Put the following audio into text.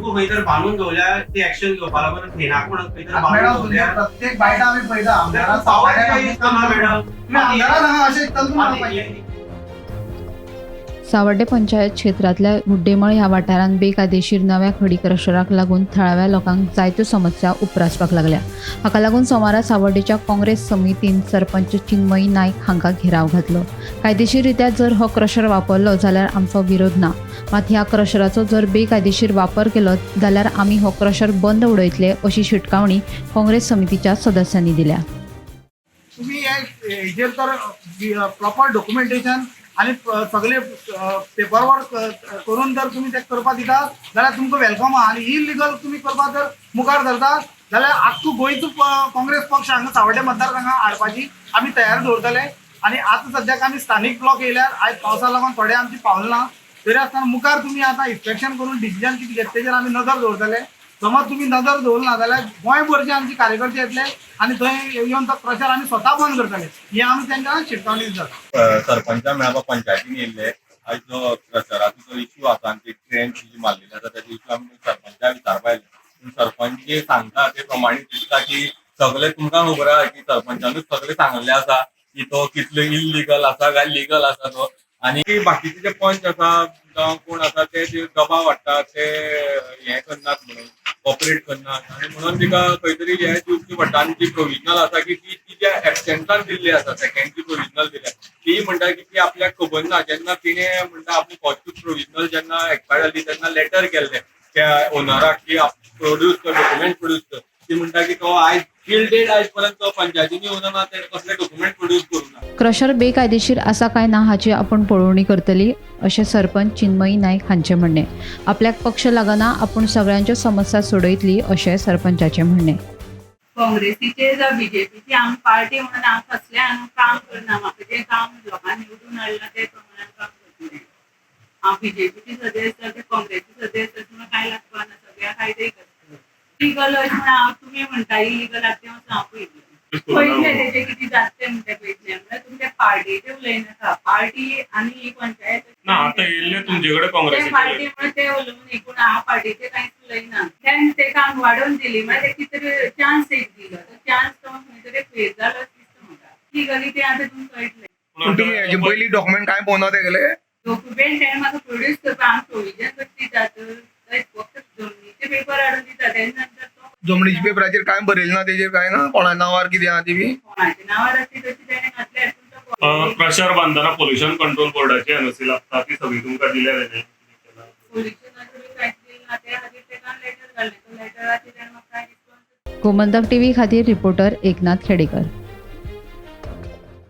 तुका खंय तर बांदून दवरल्यार ती एक्शन घेवपा लागून फेनाक म्हणून खंय तर बांदून मॅडम दवरल्यार प्रत्येक बायटा आम्ही पळयता आमदारां पावर सावड्या यूज करना मॅडम. तुम्ही आमदारां हांगा अशें चलून म्हणूंक पाहिजे. सावर्डे पंचायत क्षेत्रातल्या मुड्डेमळ ह्या वाठारांत बेकायदेशीर नव्या खडी क्रशराक लागून थळाव्या लोकांक जायत्यो समस्या उपरासपाक लागल्या. हाका लागून सोमारा सावर्डेच्या काँग्रेस समितीन सरपंच चिन्मयी नायक हांकां घेराव घातलो. कायदेशीररित्या जर हो क्रशर वापरलो जाल्यार आमचो विरोध ना, मात ह्या क्रशराचो जर बेकायदेशीर वापर केलो जाल्यार आमी हो क्रशर बंद उडयतले अशी शिटकावणी काँग्रेस समितीच्या सदस्यांनी दिल्या. तुम्ही हेजेर तर प्रॉपर डॉक्युमेंटेशन आणि सगळे पेपर वर्क करून जर तुम्ही ते करपा दिता जाल्यार तुमकां वेलकम आहा. आणि इलिगल तुम्ही करपा जर मुखार धरता जाल्यार आख्खो गोंयचो काँग्रेस पक्ष हांगा सावर्डे मतदारसंघात हाडपाची आमी तयार दवरतले. आणि आतां सद्याक आमी स्थानीक ब्लॉक येयल्यार आयज पावसा लागून थोडे आमची पावले ना, तरी आसतना मुखार तुम्ही आतां इन्स्पेक्शन करून डिसिजन कितें घेता तेजेर आमी नजर दवरतले. समज तुम्ही नजर दवरना जाल्यार गोंयभरचे आमचे कार्यकर्ते येतले आणि थंय येवन तो प्रचार आमी स्वता बंद करतले. ही आमी तांकां शिटकावणी दितात. सरपंचा मेळपा पंचायतीन येयल्ले आयज जो प्रचाराचो जो इश्यू आसा आनी ती ट्रेन जी मारलेली आसा तेजो इश्यू आमी सरपंचाक विचारपा येयले. सरपंच जे सांगता ते प्रमाणे दिसता की सगळे तुमकां खबर आहा की सरपंचानूच सगळे सांगले आसा की तो कितलो इल्लीगल आसा काय लिगल आसा तो. आणि बाकीचे जे पंच आसा जावं कोण आसा ते दबाव हाडटात ते हे करनात म्हणून कॉपरेट करनात आणि म्हणून तिका खंय तरी हे दिवची पडटा. आनी जी प्रोविजनल आसा की ती ज्या एक्सटेंसान दिल्ली आसा सेकंडची प्रोविजनल दिल्या ती म्हणटा की ती आपल्याक खबर ना. जेन्ना तिणे म्हणटा आपली फर्स्ट प्रोविजनल जेन्ना एक्सपायर जाली तेन्ना लेटर केल्ले त्या ओनराक की प्रोड्यूस कर डॉक्युमेंट प्रोड्यूस कर. ती म्हणटा की तो आयज टील डेट आयज पर्यंत पंचायतीनी येवना ना ते कसले डॉक्युमेंट प्रोड्यूस करूना. क्रशर बेकायदेशीर आसा काय ना हाची आपण पळोवणी करतली अशें सरपंच चिन्मयी नायक हांचें म्हणणें. आपल्याक पक्ष लागना आपूण सगळ्यांच्यो समस्या सोडयतली अशें सरपंचाचें म्हणणें. काँग्रेसीचे जावं बीजेपीची आमी पार्टी म्हणून हांव कसलें काम करना. म्हाका जें काम लोकांनी निवडून हाडलां ते प्रमाणे काम करतलें. हांव बीजेपीची सदस्य ते काँग्रेसी सदस्य म्हणून कांय लागपाना. सगळ्या कायदे करतलें. इलिगल अशें म्हणून हांव तुमी म्हणटा इलिगल आसा तें हांव पळयतलें. पयलें तेजें कितें जाता तें म्हणटा पळयतलें. म्हळ्यार तुमच्या पार्टीचें उलयनाका. पार्टी आनी ही पंचायत ना आता येयल्ले तुमचे कडेन काँग्रेसीचे पार्टी म्हणून ते उलोवन पूण हांव पार्टीचें कांयच उलयना. तेन्ना तेका हांव वाडोवन दिली म्हळ्यार ते कितें तरी चान्स एक दिलो. तो चान्स तो खंय तरी फेल जालो दिसता म्हाका. लिगली तें आतां तुमकां कळटलें. पूण तुमी हेजे पयलीं डॉक्युमेंट कांय पळोवना तेगेले. डॉक्युमेंट तेणें म्हाका प्रोड्यूस करपाक हांव प्रोविजन कशें दितात थंय फक्त जमनीचे पेपर हाडून दिता. तेन्ना नंतर तो जमनीच्या पेपराचेर कांय बरयलें ना तेजेर कांय ना कोणा नांवार कितें आहा ती बी. कोणाच्या नांवार आसली तशी तेणें घातल्यार तुमकां क्रशर बांदतना पोल्युशन कंट्रोल बोर्डाची एनओसी लागता ती सगळी तुमकां दिल्या तेणे. पोल्युशनाचें कांयच दिलें ना. त्या खातीर तेका लेटर घाल्लें. तो लेटराचेर तेणें म्हाका कांय रिस्पॉन्स गोमंतक टीव्ही खातीर रिपोर्टर एकनाथ खेडेकर.